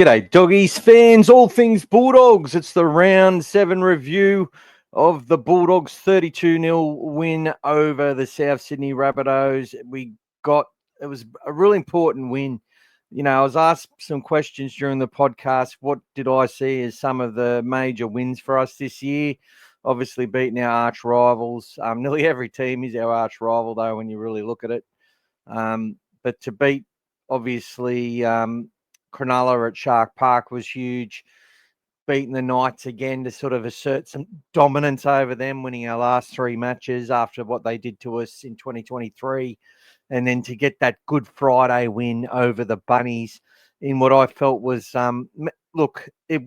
G'day, doggies, fans, all things Bulldogs. It's the round 7 review of the Bulldogs 32-0 win over the South Sydney Rabbitohs. It was a really important win. You know, I was asked some questions during the podcast. What did I see as some of the major wins for us this year? Obviously beating our arch rivals. Nearly every team is our arch rival, though, when you really look at it. But to beat, obviously, Cronulla at Shark Park was huge. Beating the Knights again to sort of assert some dominance over them, winning our last 3 matches after what they did to us in 2023. And then to get that Good Friday win over the Bunnies in what I felt was, it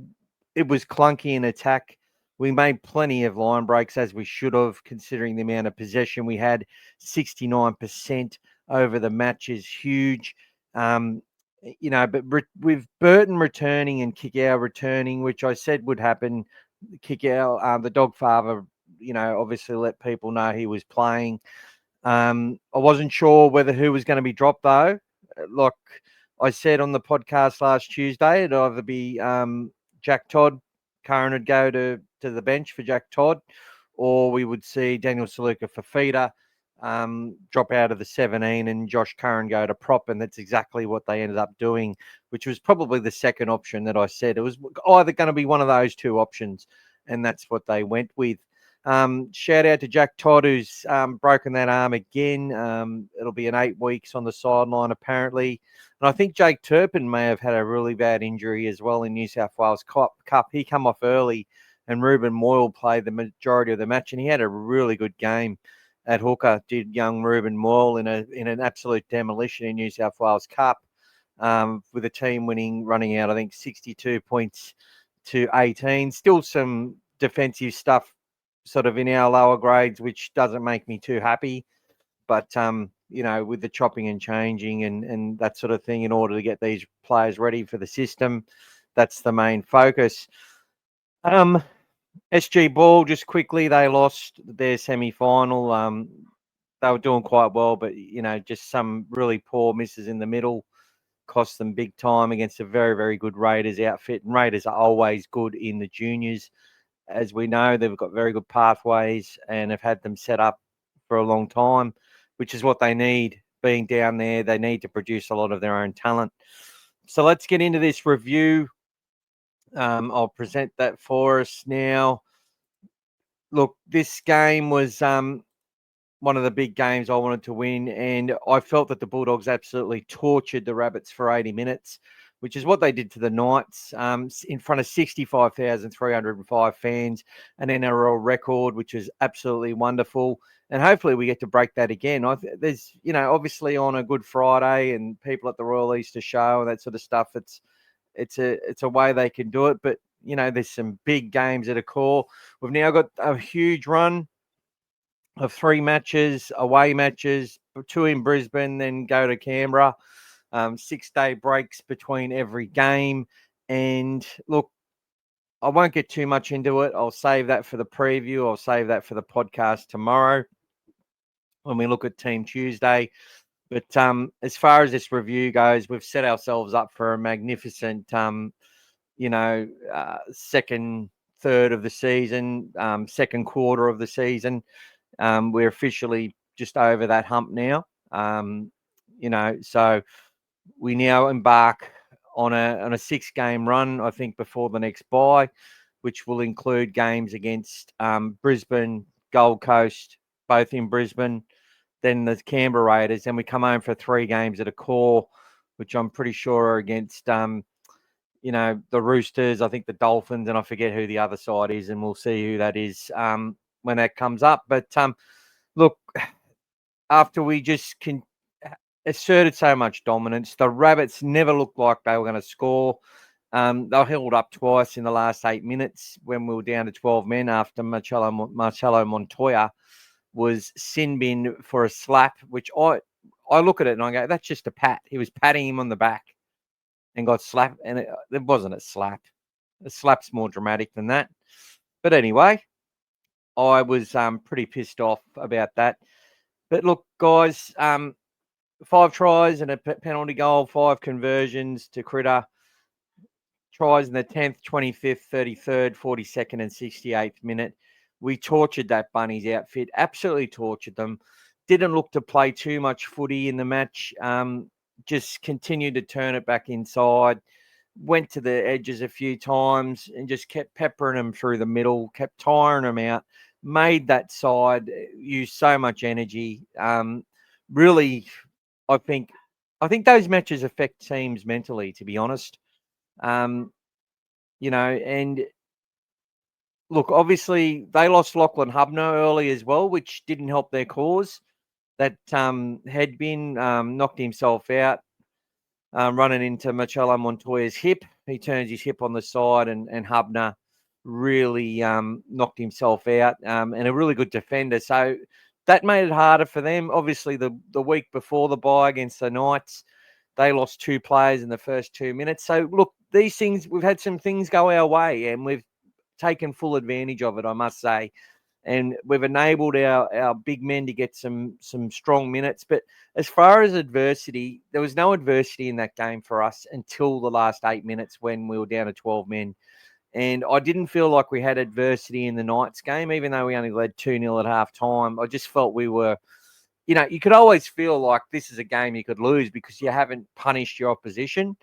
was clunky in attack. We made plenty of line breaks, as we should have, considering the amount of possession we had. 69% over the match is huge. But with Burton returning and Kickow returning, which I said would happen, Kickow, the dog father, obviously let people know he was playing. I wasn't sure who was going to be dropped, though. Like I said on the podcast last Tuesday, it'd either be Jack Todd. Curran would go to the bench for Jack Todd, or we would see Daniel Saluka Fafita drop out of the 17 and Josh Curran go to prop, and that's exactly what they ended up doing, which was probably the second option that I said. It was either going to be one of those 2 options, and that's what they went with. Shout out to Jack Todd, who's broken that arm again. It'll be an 8 weeks on the sideline, apparently. And I think Jake Turpin may have had a really bad injury as well in New South Wales Cup. He come off early, and Ruben Moyle played the majority of the match, and he had a really good game at hooker, did young Ruben Moyle in an absolute demolition in New South Wales Cup, with a team running out, I think, 62 points to 18. Still some defensive stuff sort of in our lower grades, which doesn't make me too happy. But, with the chopping and changing and that sort of thing in order to get these players ready for the system, that's the main focus. SG Ball, just quickly, they lost their semi-final. They were doing quite well, but, just some really poor misses in the middle cost them big time against a very, very good Raiders outfit. And Raiders are always good in the juniors. As we know, they've got very good pathways and have had them set up for a long time, which is what they need. Being down there, they need to produce a lot of their own talent. So let's get into this review. I'll present that for us now. Look, this game was one of the big games I wanted to win, and I felt that the Bulldogs absolutely tortured the Rabbits for 80 minutes, which is what they did to the Knights, in front of 65,305 fans, an NRL record, which is absolutely wonderful. And hopefully we get to break that again. There's, obviously on a Good Friday and people at the Royal Easter Show and that sort of stuff, it's a way they can do it. But, there's some big games at a core. We've now got a huge run of 3 matches, away matches, 2 in Brisbane, then go to Canberra. 6-day breaks between every game. And look, I won't get too much into it. I'll save that for the preview. I'll save that for the podcast tomorrow when we look at Team Tuesday. But as far as this review goes, we've set ourselves up for a magnificent, second third of the season, second quarter of the season. We're officially just over that hump now. So we now embark on a 6-game run, I think, before the next bye, which will include games against Brisbane, Gold Coast, both in Brisbane, then the Canberra Raiders. Then we come home for 3 games at a core, which I'm pretty sure are against, the Roosters, I think the Dolphins, and I forget who the other side is, and we'll see who that is when that comes up. But look, after we just asserted so much dominance, the Rabbits never looked like they were going to score. They were held up twice in the last 8 minutes when we were down to 12 men after Marcelo Montoya was sin bin for a slap, which I look at it and I go, that's just a pat. He was patting him on the back and got slapped, and it wasn't a slap. A slap's more dramatic than that. But anyway, I was pretty pissed off about that. But look, guys, 5 tries and a penalty goal, 5 conversions to Critter. tries in the 10th, 25th, 33rd, 42nd, and 68th minute. We tortured that Bunnies outfit, absolutely tortured them. Didn't look to play too much footy in the match. Just continued to turn it back inside. Went to the edges a few times and just kept peppering them through the middle, kept tiring them out, made that side use so much energy. Really, I think those matches affect teams mentally, to be honest. And look, obviously they lost Lachlan Hubner early as well, which didn't help their cause. That had been knocked himself out, running into Marcelo Montoya's hip. He turns his hip on the side, and Hubner really knocked himself out, and a really good defender. So that made it harder for them. Obviously, the week before the bye against the Knights, they lost 2 players in the first 2 minutes. So, look, these things, we've had some things go our way, and we've taken full advantage of it, I must say. And we've enabled our big men to get some strong minutes. But as far as adversity, there was no adversity in that game for us until the last 8 minutes when we were down to 12 men. And I didn't feel like we had adversity in the Knights game, even though we only led 2-0 at half time. I just felt we were, you could always feel like this is a game you could lose because you haven't punished your opposition.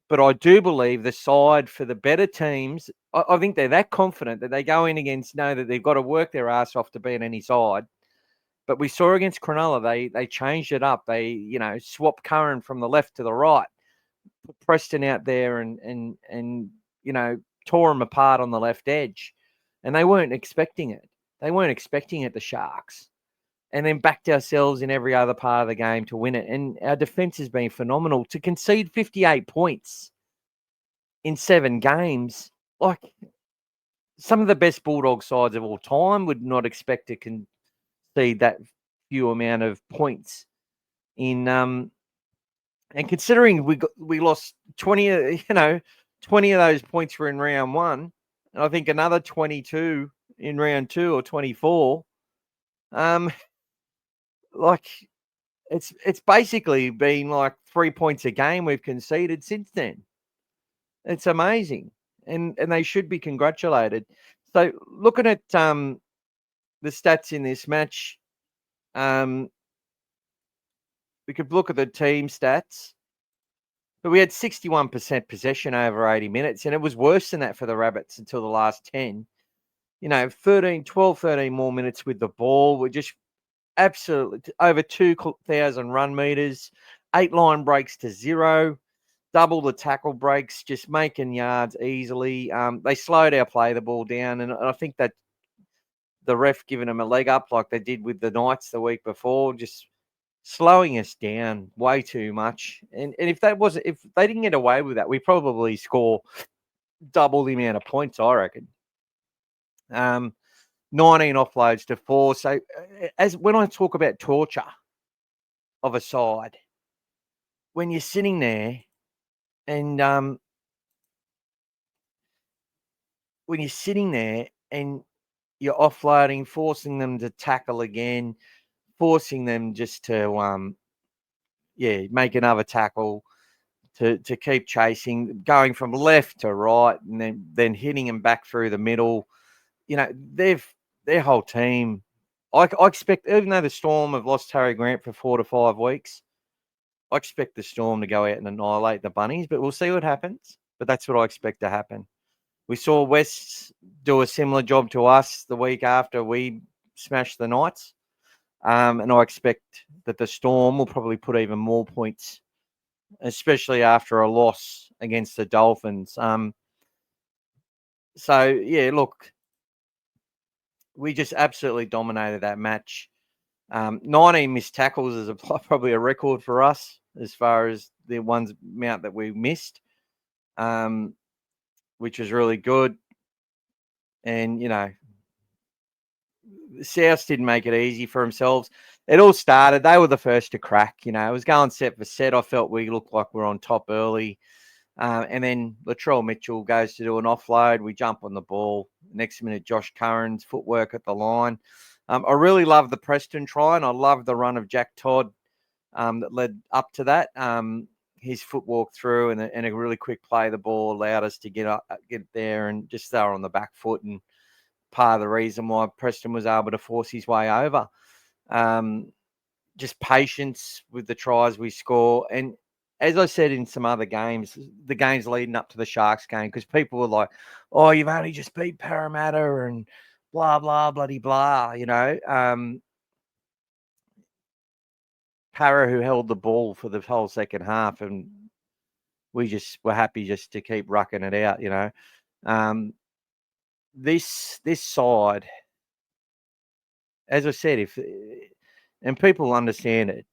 But I do believe the side for the better teams, I think they're that confident that they go in against, know that they've got to work their ass off to beat any side. But we saw against Cronulla, they changed it up. They, swapped Curran from the left to the right, put Preston out there and tore them apart on the left edge. And they weren't expecting it. They weren't expecting it, the Sharks. And then backed ourselves in every other part of the game to win it. And our defence has been phenomenal. To concede 58 points in 7 games, like some of the best Bulldog sides of all time would not expect to concede that few amount of points in and considering we lost 20 20 of those points were in round 1, and I think another 22 in round 2 or 24. Like it's basically been like 3 points a game we've conceded since then. It's amazing, and they should be congratulated. So looking at the stats in this match, we could look at the team stats, but we had 61% possession over 80 minutes, and it was worse than that for the Rabbits until the last 10. 13 more minutes with the ball. We're just absolutely over 2,000 run meters, 8 line breaks to 0, double the tackle breaks, just making yards easily. They slowed our play the ball down, and I think that the ref giving them a leg up like they did with the Knights the week before, just slowing us down way too much. And if they didn't get away with that, we probably score double the amount of points, I reckon. 19 offloads to 4. So as when I talk about torture of a side, when you're sitting there and you're offloading, forcing them to tackle again, forcing them just to make another tackle, to keep chasing, going from left to right, and then hitting them back through the middle. Their whole team. I expect, even though the Storm have lost Harry Grant for 4 to 5 weeks, I expect the Storm to go out and annihilate the Bunnies, but we'll see what happens. But that's what I expect to happen. We saw West do a similar job to us the week after we smashed the Knights. And I expect that the Storm will probably put even more points, especially after a loss against the Dolphins. Look, we just absolutely dominated that match. 19 missed tackles is probably a record for us as far as the amount that we missed, which was really good. And, South didn't make it easy for themselves. It all started, they were the first to crack. It was going set for set. I felt we looked like we were on top early. And then Latrell Mitchell goes to do an offload. We jump on the ball. Next minute, Josh Curran's footwork at the line. I really love the Preston try, and I love the run of Jack Todd that led up to that. his footwork through and a really quick play of the ball allowed us to get there and just stay on the back foot, and part of the reason why Preston was able to force his way over. Just patience with the tries we score. And as I said in some other games, the games leading up to the Sharks game, because people were like, oh, you've only just beat Parramatta and blah, blah, bloody blah, Para, who held the ball for the whole second half, and we just were happy just to keep rucking it out, This side, as I said, and people understand it,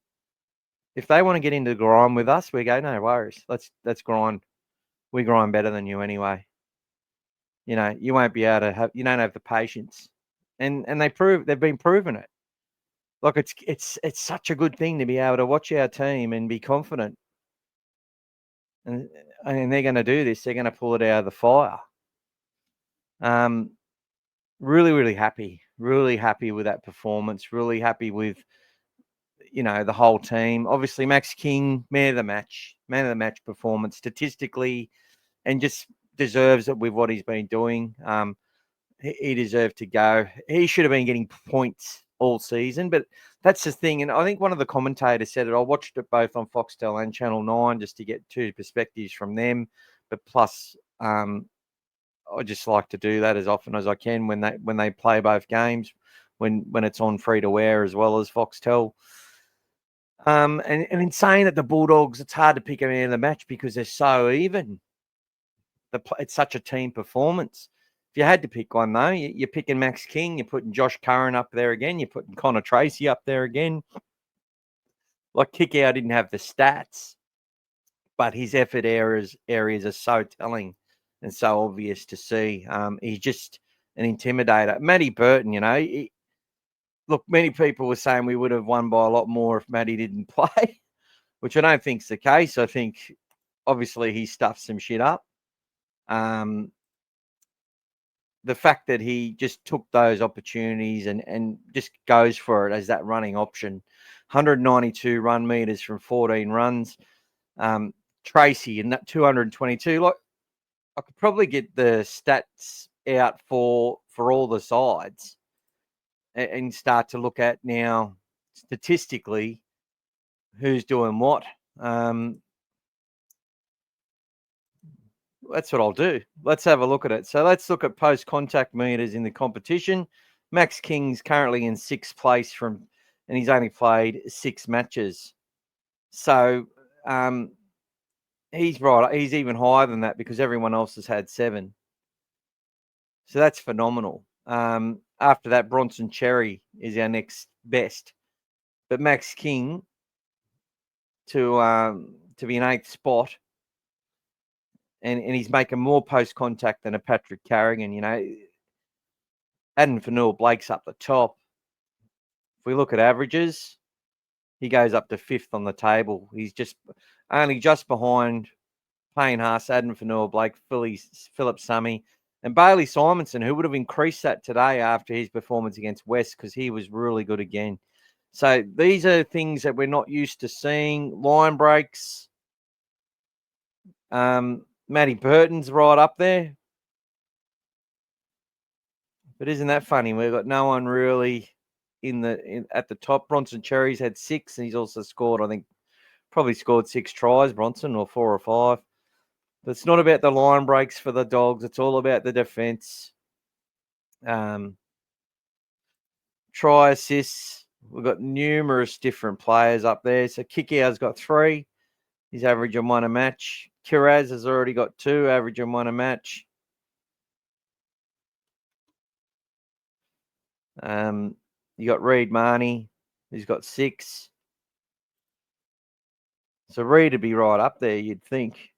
if they want to get into the grind with us, we go, no worries. Let's grind. We grind better than you anyway. You won't be able to you don't have the patience. And they've been proving it. Like it's such a good thing to be able to watch our team and be confident. And they're going to do this. They're going to pull it out of the fire. Really, really happy. Really happy with that performance. Really happy with the whole team. Obviously, Max King, man of the match performance statistically, and just deserves it with what he's been doing. He deserved to go. He should have been getting points all season, but that's the thing. And I think one of the commentators said it. I watched it both on Foxtel and Channel 9 just to get two perspectives from them. But plus, I just like to do that as often as I can when they play both games, when it's on free to air as well as Foxtel. And in saying that the Bulldogs, it's hard to pick a man of the match because they're so even. It's such a team performance. If you had to pick one, though, you're picking Max King, you're putting Josh Curran up there again, you're putting Connor Tracy up there again. Like, Kickout didn't have the stats, but his effort areas are so telling and so obvious to see. He's just an intimidator. Matty Burton, look, many people were saying we would have won by a lot more if Matty didn't play, which I don't think's the case. I think, obviously, he stuffed some shit up. The fact that he just took those opportunities and just goes for it as that running option. 192 run meters from 14 runs. Tracy and that 222. Like, I could probably get the stats out for all the sides and start to look at now statistically who's doing what. That's what I'll do. Let's have a look at it. So let's look at post-contact meters in the competition. Max King's currently in 6th place and he's only played 6 matches. So he's right. He's even higher than that because everyone else has had 7. So that's phenomenal. After that, Bronson Cherry is our next best. But Max King to be in 8th spot, and he's making more post-contact than a Patrick Carrigan, Adam Fanua-Blake's up the top. If we look at averages, he goes up to 5th on the table. He's only just behind Payne Haas, Adam Fanua-Blake, Philip Summy, and Bailey Simonson, who would have increased that today after his performance against West because he was really good again. So these are things that we're not used to seeing. Line breaks. Matty Burton's right up there. But isn't that funny? We've got no one really at the top. Bronson Cherry's had 6, and he's also scored, I think, probably scored 6 tries, Bronson, or 4 or 5. But it's not about the line breaks for the Dogs. It's all about the defence. Try assists. We've got numerous different players up there. So Kickout's got 3. He's averaging 1 a match. Kiraz has already got 2, averaging 1 a match. You got Reed Marnie, who's got 6. So Reed would be right up there, you'd think.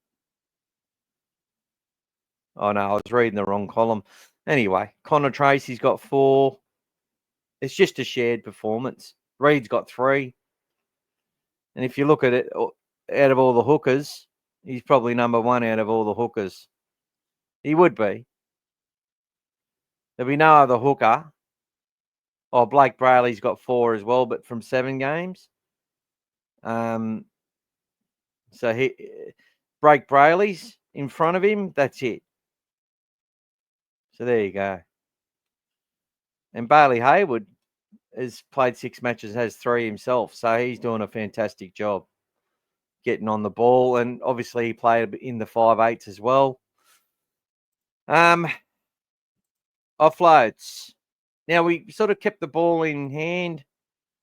Oh, no, I was reading the wrong column. Anyway, Connor Tracy's got 4. It's just a shared performance. Reed's got 3. And if you look at it, out of all the hookers, he's probably number 1 out of all the hookers. He would be. There'll be no other hooker. Oh, Blake Brayley's got 4 as well, but from 7 games. So So he break Brayley's in front of him. That's it. So there you go. And Bailey Hayward has played 6 matches, has 3 himself. So he's doing a fantastic job getting on the ball. And obviously he played in the 5/8s as well. Offloads. Now, we sort of kept the ball in hand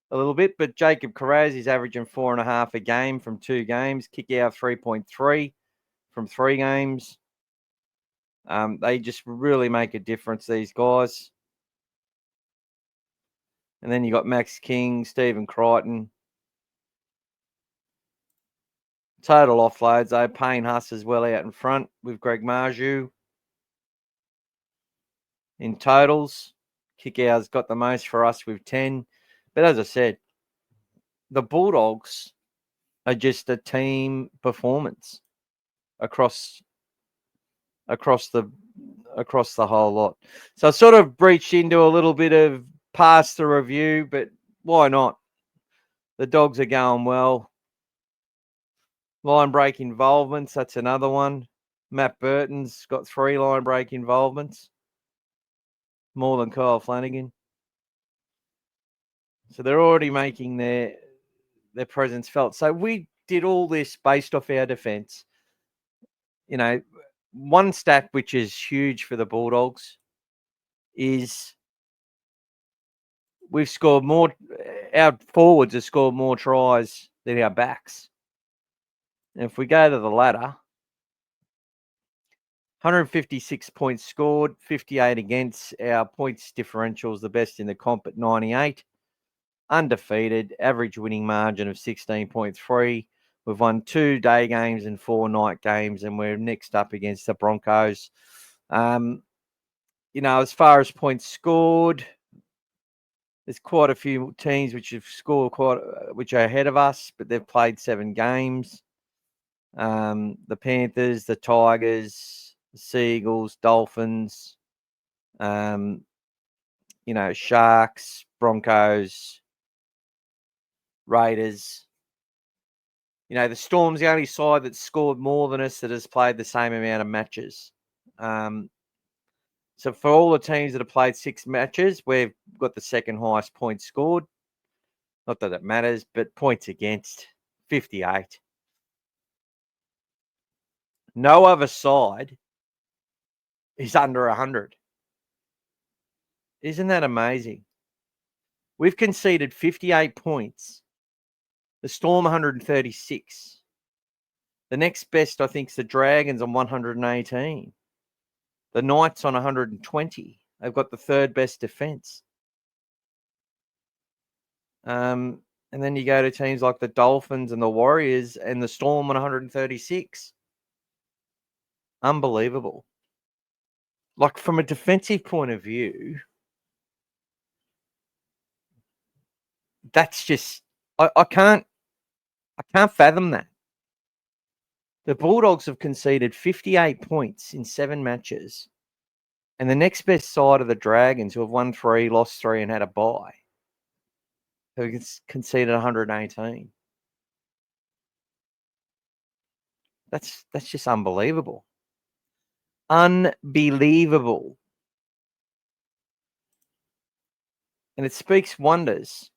a little bit, but Jacob Carraz is averaging 4.5 a game from 2 games. Kick out 3.3 from 3 games. They just really make a difference, these guys. And then you got Max King, Stephen Crichton. Total offloads, though. Payne Huss as well out in front with Greg Marju. In totals, Kickout's got the most for us with 10. But as I said, the Bulldogs are just a team performance across the whole lot. So I sort of breached into a little bit of past the review, but why not? The Dogs are going well. Line break involvements, that's another one. Matt Burton's got 3 line break involvements, more than Kyle Flanagan. So they're already making their presence felt. So we did all this based off our defence. You know, one stat which is huge for the Bulldogs is we've scored more, our forwards have scored more tries than our backs. And if we go to the ladder, 156 points scored, 58 against. Our points differential is the best in the comp at 98. Undefeated, average winning margin of 16.3. We've won 2 day games and 4 night games, and we're next up against the Broncos. As far as points scored, there's quite a few teams which have scored which are ahead of us, but they've played 7 games. The Panthers, the Tigers, the Seagulls, Dolphins, Sharks, Broncos, Raiders. The Storm's the only side that's scored more than us that has played the same amount of matches. So for all the teams that have played 6 matches, we've got the second highest points scored. Not that it matters, but points against, 58. No other side is under 100. Isn't that amazing? We've conceded 58 points. The Storm 136. The next best, I think, is the Dragons on 118. The Knights on 120. They've got the 3rd best defence. And then you go to teams like the Dolphins and the Warriors and the Storm on 136. Unbelievable. Like, from a defensive point of view, that's just I can't fathom that. The Bulldogs have conceded 58 points in 7 matches, and the next best side of the Dragons, who have won 3, lost 3, and had a bye, who conceded 118. That's just unbelievable. Unbelievable. And it speaks wonders.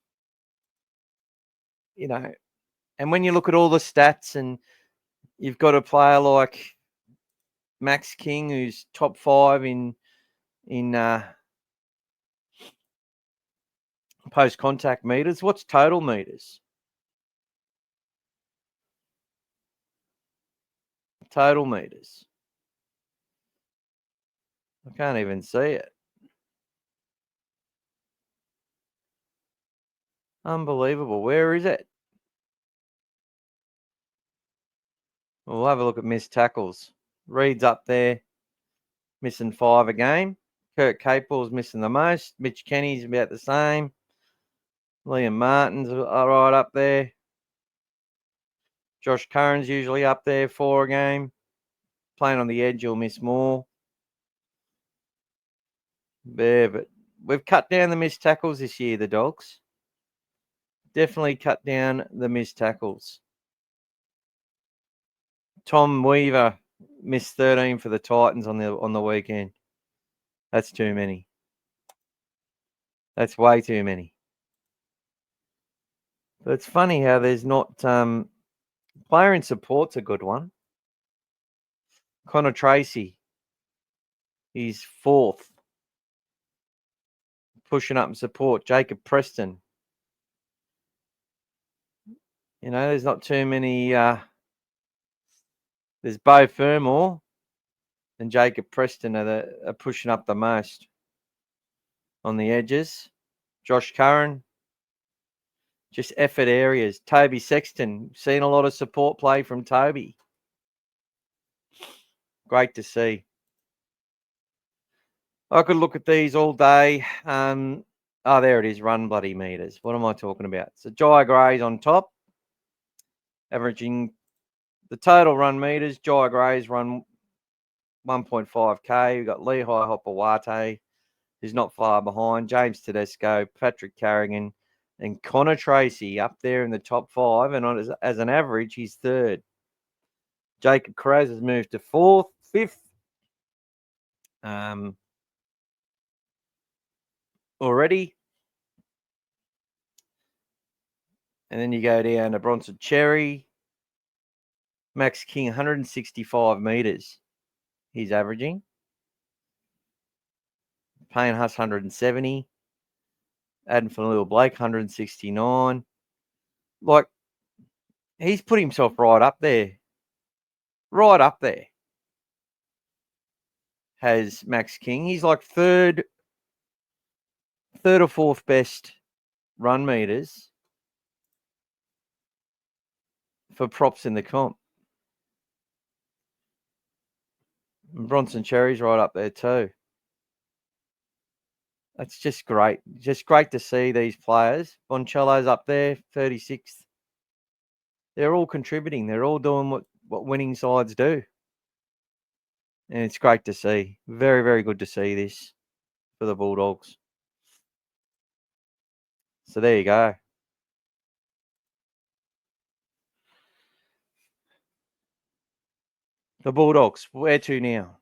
And when you look at all the stats, and you've got a player like Max King, who's top 5 in post-contact meters. What's total meters? Total meters. I can't even see it. Unbelievable. Where is it? We'll have a look at missed tackles. Reed's up there, missing 5 a game. Kurt Capel's missing the most. Mitch Kenny's about the same. Liam Martin's all right up there. Josh Curran's usually up there 4 a game. Playing on the edge, you'll miss more. Yeah, but we've cut down the missed tackles this year, the Dogs. Definitely cut down the missed tackles. Tom Weaver missed 13 for the Titans on the weekend. That's too many. That's way too many. But it's funny how there's not player in support's a good one. Connor Tracy, he's fourth, pushing up in support. Jacob Preston. You know, there's not too many. There's Beau Fermor and Jacob Preston are pushing up the most on the edges. Josh Curran, just effort areas. Toby Sexton, seen a lot of support play from Toby. Great to see. I could look at these all day. There it is, run bloody meters. What am I talking about? So Jai Gray's on top, averaging the total run meters. Jai Gray's run 1.5K. We've got Lehigh Hopawate, who's not far behind. James Tedesco, Patrick Carrigan, and Connor Tracy up there in the top 5. And as an average, he's third. Jacob Carraz has moved to fifth. Already. And then you go down to Bronson Cherry. Max King, 165 metres. He's averaging. Payne Huss, 170. Adam Fanua Blake, 169. Like, he's put himself right up there. Right up there. Has Max King. He's like third or fourth best run meters for props in the comp. And Bronson Cherry's right up there too. That's just great. Just great to see these players. Boncello's up there, 36th. They're all contributing. They're all doing what winning sides do. And it's great to see. Very, very good to see this for the Bulldogs. So there you go. The Bulldogs, where to now?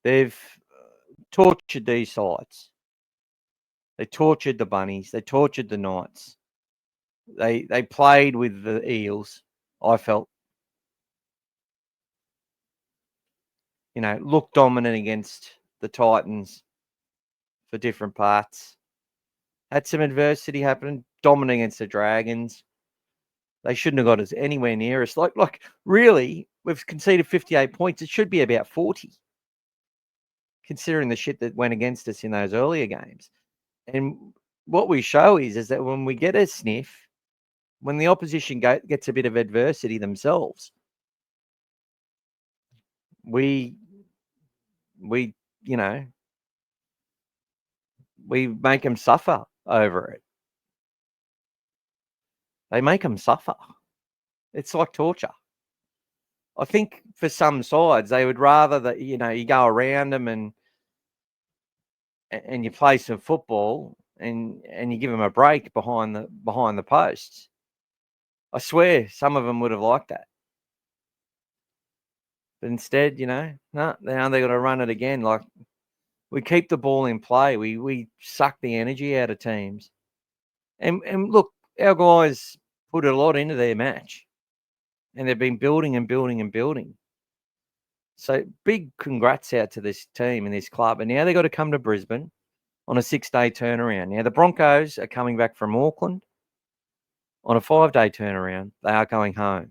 They've tortured these sides. They tortured the Bunnies. They tortured the Knights. They played with the Eels, I felt. You know, looked dominant against the Titans for different parts. Had some adversity happen, dominant against the Dragons. They shouldn't have got us anywhere near us. Like really, we've conceded 58 points. It should be about 40, considering the shit that went against us in those earlier games. And what we show is that when we get a sniff, when the opposition gets a bit of adversity themselves, we make them suffer over it. They make them suffer. It's like torture. I think for some sides, they would rather that, you go around them and you play some football and you give them a break behind the posts. I swear some of them would have liked that. But instead, no, now they're going to run it again. Like, we keep the ball in play. We suck the energy out of teams. And look, our guys put a lot into their match. And they've been building and building and building. So big congrats out to this team and this club. And now they've got to come to Brisbane on a 6-day turnaround. Now, the Broncos are coming back from Auckland on a 5-day turnaround. They are going home.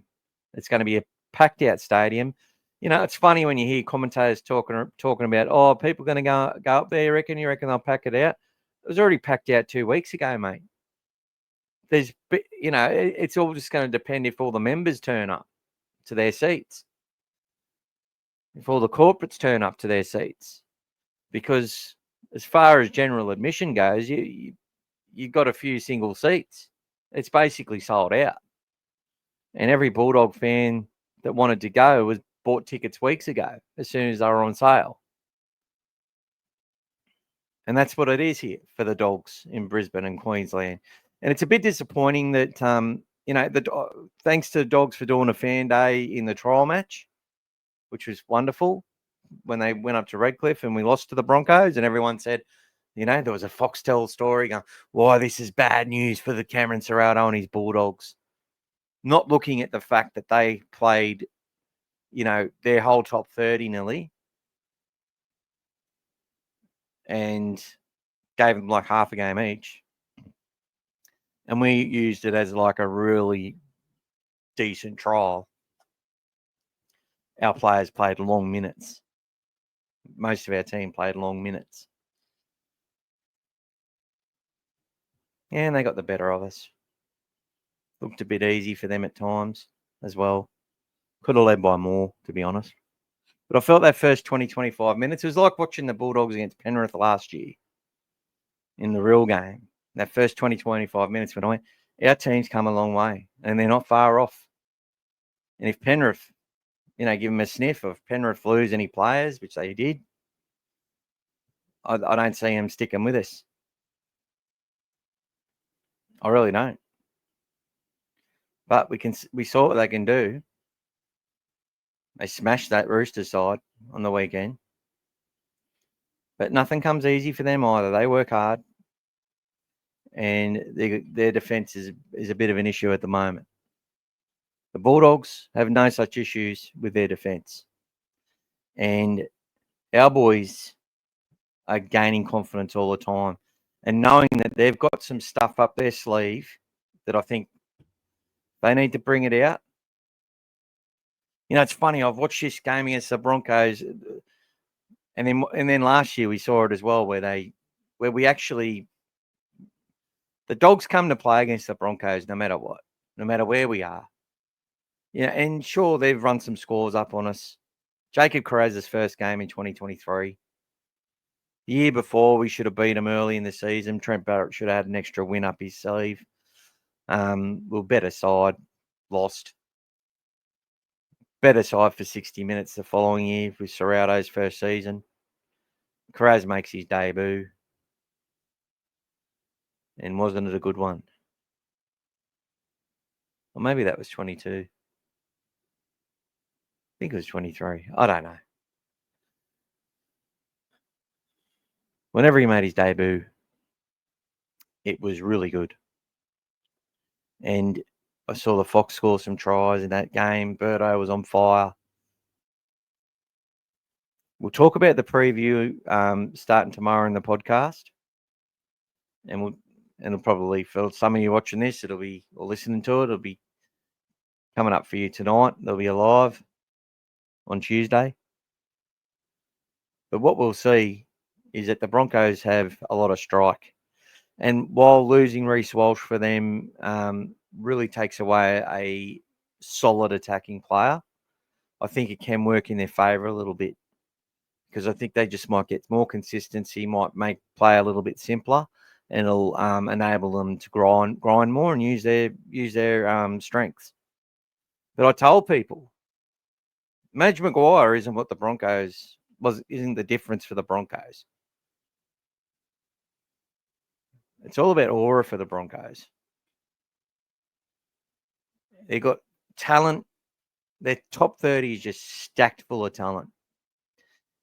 It's going to be a packed-out stadium. It's funny when you hear commentators talking about, people are going to go up there, you reckon they'll pack it out? It was already packed out 2 weeks ago, mate. It's all just going to depend if all the members turn up to their seats. If all the corporates turn up to their seats. Because as far as general admission goes, you've got a few single seats. It's basically sold out. And every Bulldog fan that wanted to go bought tickets weeks ago as soon as they were on sale. And that's what it is here for the Dogs in Brisbane and Queensland. And it's a bit disappointing that thanks to the Dogs for doing a fan day in the trial match, which was wonderful when they went up to Redcliffe and we lost to the Broncos, and everyone said, there was a Foxtel story going, why this is bad news for the Cameron Serrato and his Bulldogs. Not looking at the fact that they played, their whole top 30 nearly and gave them like half a game each. And we used it as like a really decent trial. Our players played long minutes. Most of our team played long minutes. And they got the better of us. Looked a bit easy for them at times as well. Could have led by more, to be honest. But I felt that first 20, 25 minutes, it was like watching the Bulldogs against Penrith last year in the real game. That first 20, 25 minutes when I went, our team's come a long way and they're not far off. And if Penrith, give them a sniff of Penrith lose any players, which they did, I don't see them sticking with us. I really don't. But we saw what they can do. They smashed that Roosters side on the weekend. But nothing comes easy for them either. They work hard. And their defence is a bit of an issue at the moment. The Bulldogs have no such issues with their defence. And our boys are gaining confidence all the time. And knowing that they've got some stuff up their sleeve that I think they need to bring it out. It's funny. I've watched this game against the Broncos, and then last year we saw it as well, where we actually, the Dogs come to play against the Broncos no matter what, no matter where we are. And sure, they've run some scores up on us. Jacob Carraz's first game in 2023. The year before, we should have beat him early in the season. Trent Barrett should have had an extra win up his sleeve. We're better side, lost. Better side for 60 minutes the following year with Serrato's first season. Carraz makes his debut. And wasn't it a good one? Or maybe that was 22. I think it was 23. I don't know. Whenever he made his debut, it was really good. And I saw the Fox score some tries in that game. Birdo was on fire. We'll talk about the preview starting tomorrow in the podcast. And it'll probably, for some of you watching this, or listening to it, it'll be coming up for you tonight. They'll be alive on Tuesday. But what we'll see is that the Broncos have a lot of strike. And while losing Reece Walsh for them really takes away a solid attacking player, I think it can work in their favour a little bit, because I think they just might get more consistency, might make play a little bit simpler, and it'll enable them to grind more and use their strengths. But I told people, Madge Maguire isn't what the Broncos isn't the difference for the Broncos. It's all about aura for the Broncos. They've got talent. Their top 30 is just stacked full of talent.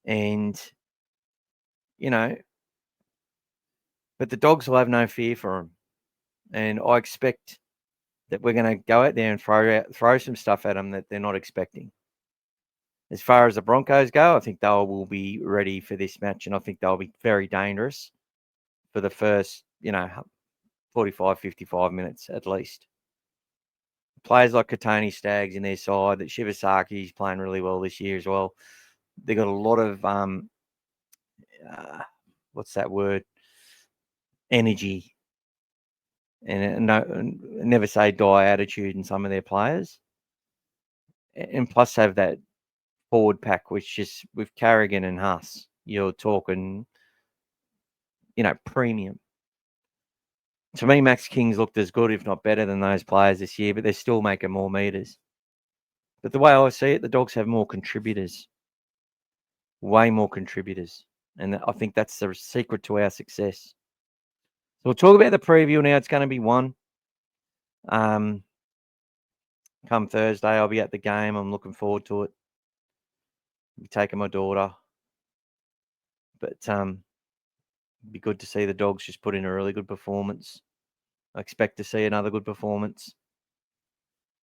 And, but the Dogs will have no fear for them. And I expect that we're going to go out there and throw some stuff at them that they're not expecting. As far as the Broncos go, I think they will be ready for this match, and I think they'll be very dangerous for the first, 45, 55 minutes at least. Players like Katoni Staggs in their side, that Shivasaki's playing really well this year as well. They've got a lot of, what's that word? Energy. And never say die attitude in some of their players. And plus have that forward pack, which is with Carrigan and Huss, you're talking, premium. To me, Max King's looked as good, if not better, than those players this year, but they're still making more meters. But the way I see it, the Dogs have more contributors. Way more contributors. And I think that's the secret to our success. So we'll talk about the preview now. It's going to be one. come Thursday, I'll be at the game. I'm looking forward to it. I'll be taking my daughter. But it'd be good to see the Dogs just put in a really good performance. I expect to see another good performance.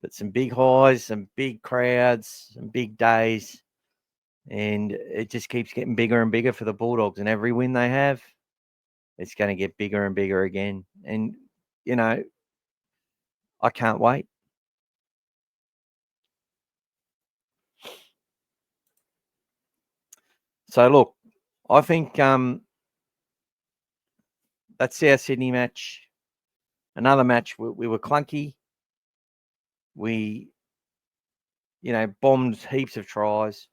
But some big highs, some big crowds, some big days. And it just keeps getting bigger and bigger for the Bulldogs. And every win they have, it's going to get bigger and bigger again. And, I can't wait. So, look, I think that South Sydney match, another match, we were clunky. We, bombed heaps of tries.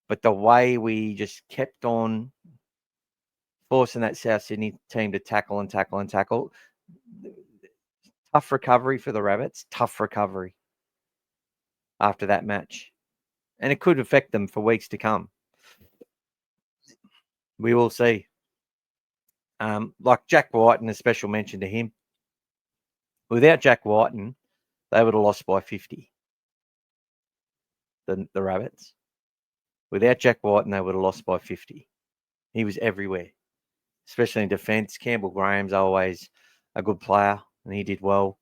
But the way we just kept on forcing that South Sydney team to tackle and tackle and tackle. Tough recovery for the Rabbits. Tough recovery after that match. And it could affect them for weeks to come. We will see. Like Jack Whiten, a special mention to him. Without Jack Whiten, they would have lost by 50. The Rabbits. Without Jack Whiten, they would have lost by 50. He was everywhere, especially in defence. Campbell Graham's always a good player, and he did well.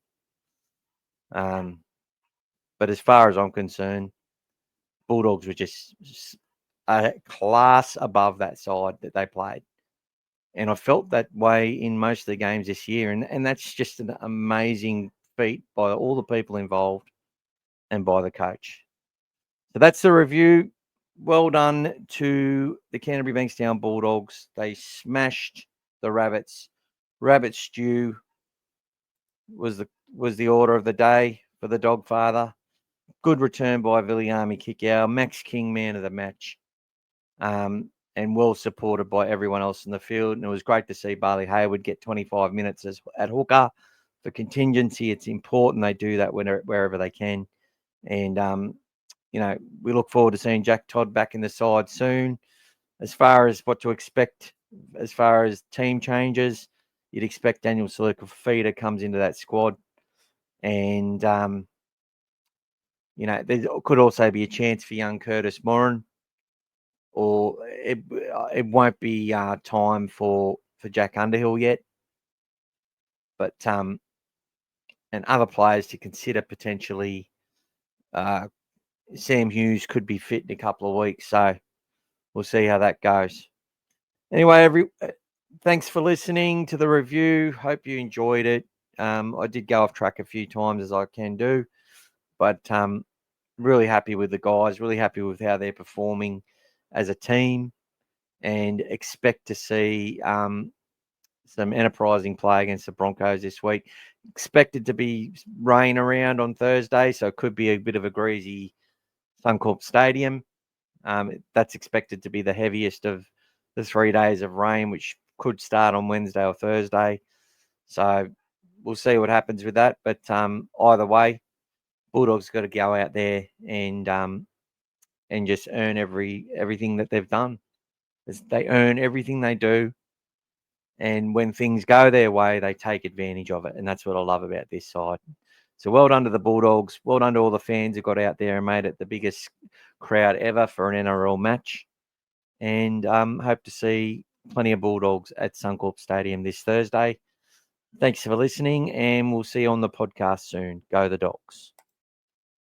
But as far as I'm concerned, Bulldogs were just a class above that side that they played. And I felt that way in most of the games this year. And that's just an amazing feat by all the people involved and by the coach. So that's the review. Well done to the Canterbury-Bankstown Bulldogs. They smashed the Rabbits. Rabbit stew was the order of the day for the Dogfather. Good return by Viliami Kikau, Max King man of the match, and well supported by everyone else in the field. And it was great to see Barley Hayward get 25 minutes at hooker for contingency. It's important they do that wherever they can. And, we look forward to seeing Jack Todd back in the side soon. As far as what to expect, as far as team changes, you'd expect Daniel Salukafita comes into that squad. And, there could also be a chance for young Curtis Moran, or it won't be time for Jack Underhill yet. But and other players to consider potentially. Sam Hughes could be fit in a couple of weeks, so we'll see how that goes. Anyway, thanks for listening to the review. Hope you enjoyed it. I did go off track a few times, as I can do, but really happy with the guys, really happy with how they're performing as a team, and expect to see some enterprising play against the Broncos this week. Expected to be rain around on Thursday, so it could be a bit of a greasy Suncorp Stadium. That's expected to be the heaviest of the 3 days of rain, which could start on Wednesday or Thursday. So we'll see what happens with that. But either way, Bulldogs got to go out there and just earn everything that they've done. They earn everything they do. And when things go their way, they take advantage of it. And that's what I love about this side. So well done to the Bulldogs. Well done to all the fans who got out there and made it the biggest crowd ever for an NRL match. And hope to see plenty of Bulldogs at Suncorp Stadium this Thursday. Thanks for listening, and we'll see you on the podcast soon. Go the Dogs.